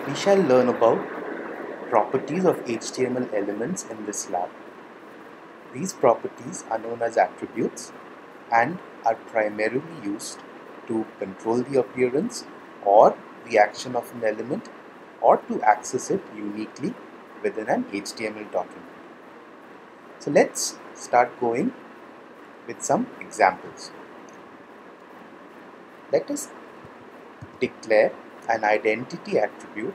We shall learn about properties of HTML elements in this lab. These properties are known as attributes and are primarily used to control the appearance or the action of an element or to access it uniquely within an HTML document. So let's start going with some examples. Let us declare an identity attribute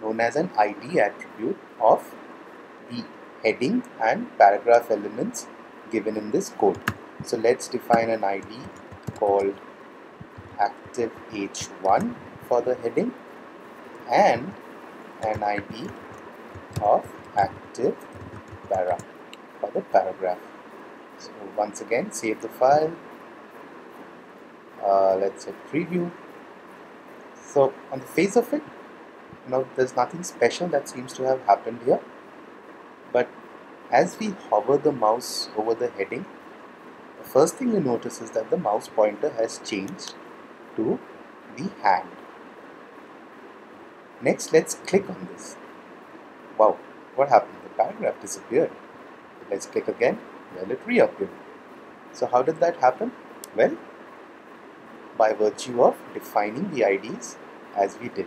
known as an ID attribute of the heading and paragraph elements given in this code. So let's define an ID called active h1 for the heading and an ID of active para for the paragraph. So once again, save the file. Let's hit preview. So on the face of it, there's nothing special that seems to have happened here, but as we hover the mouse over the heading, the first thing you notice is that the mouse pointer has changed to the hand. Next, let's click on this. Wow, what happened? The paragraph disappeared. Let's click again. Well, it reappeared. So how did that happen? Well, by virtue of defining the IDs as we did.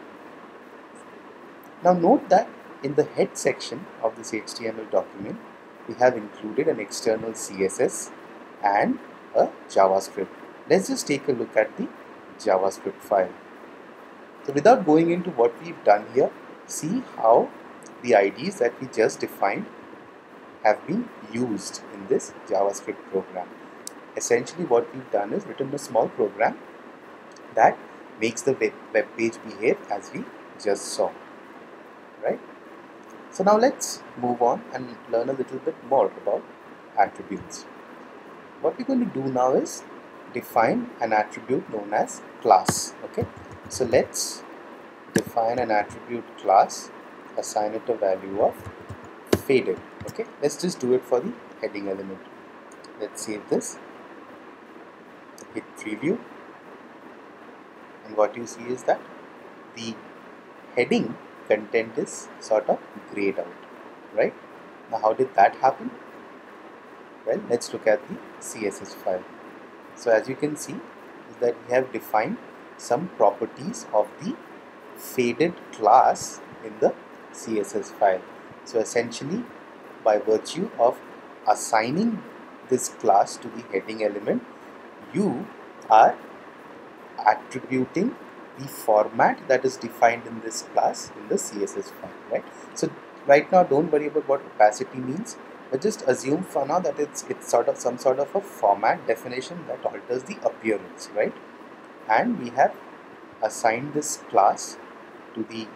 Now note that in the head section of this HTML document, we have included an external CSS and a JavaScript. Let's just take a look at the JavaScript file. So without going into what we've done here, see how the IDs that we just defined have been used in this JavaScript program. Essentially what we've done is written a small program that makes the web page behave as we just saw. Right? So now let's move on and learn a little bit more about attributes. What we're going to do now is define an attribute known as class. Okay, so let's define an attribute class, assign it a value of faded. Okay, let's just do it for the heading element. Let's save this, hit preview, and what you see is that the heading content is sort of grayed out, right? Now how did that happen? Well, let's look at the CSS file. So as you can see is that we have defined some properties of the faded class in the CSS file. So essentially by virtue of assigning this class to the heading element, you are attributing the format that is defined in this class in the CSS file, right? So right now don't worry about what opacity means, but just assume for now that it's sort of some sort of a format definition that alters the appearance, right? And we have assigned this class to the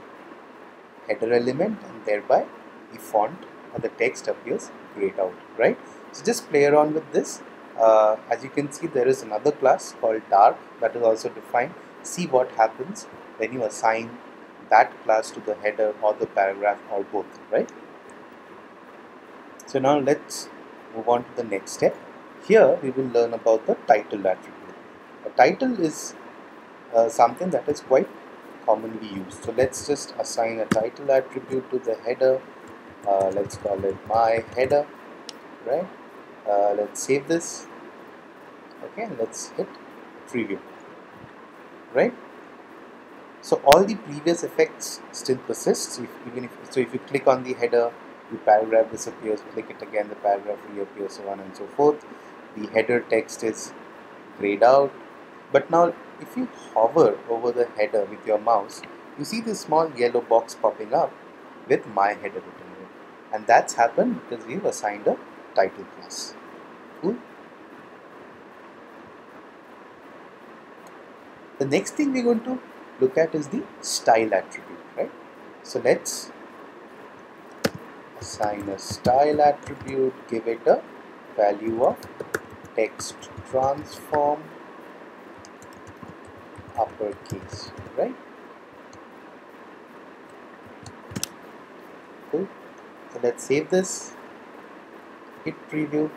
header element, and thereby the font or the text appears grayed out, right? So just play around with this. As you can see, there is another class called dark that is also defined. See what happens when you assign that class to the header or the paragraph or both, right? So now let's move on to the next step. Here we will learn about the title attribute. A title is something that is quite commonly used. So let's just assign a title attribute to the header. Let's call it my header, right? Let's save this. Okay, and let's hit preview, right? So all the previous effects still persist. So if you click on the header, the paragraph disappears. Click it again, the paragraph reappears, so on and so forth. The header text is grayed out. But now if you hover over the header with your mouse, you see this small yellow box popping up with my header written in it. And that's happened because we've assigned a title class. Cool. The next thing we're going to look at is the style attribute, right? So let's assign a style attribute, give it a value of text transform uppercase, right? Cool. So let's save this, hit preview.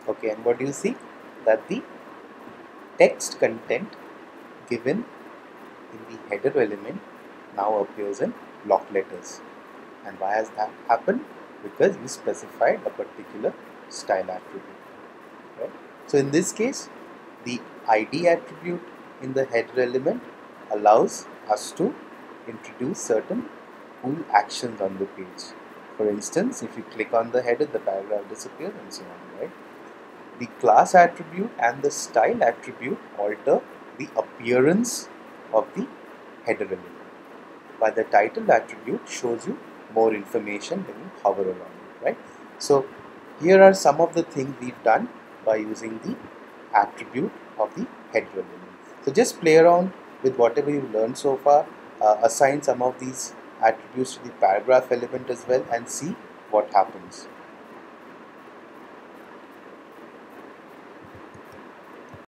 Okay, and what do you see? That the text content given in the header element now appears in block letters. And why has that happened? Because you specified a particular style attribute. Right? So in this case, the ID attribute in the header element allows us to introduce certain cool actions on the page. For instance, if you click on the header, the paragraph disappears and so on, right? The class attribute and the style attribute alter the appearance of the header element, while the title attribute shows you more information when you hover around it, right? So here are some of the things we've done by using the attribute of the header element. So just play around with whatever you've learned so far, assign some of these attributes to the paragraph element as well, and see what happens.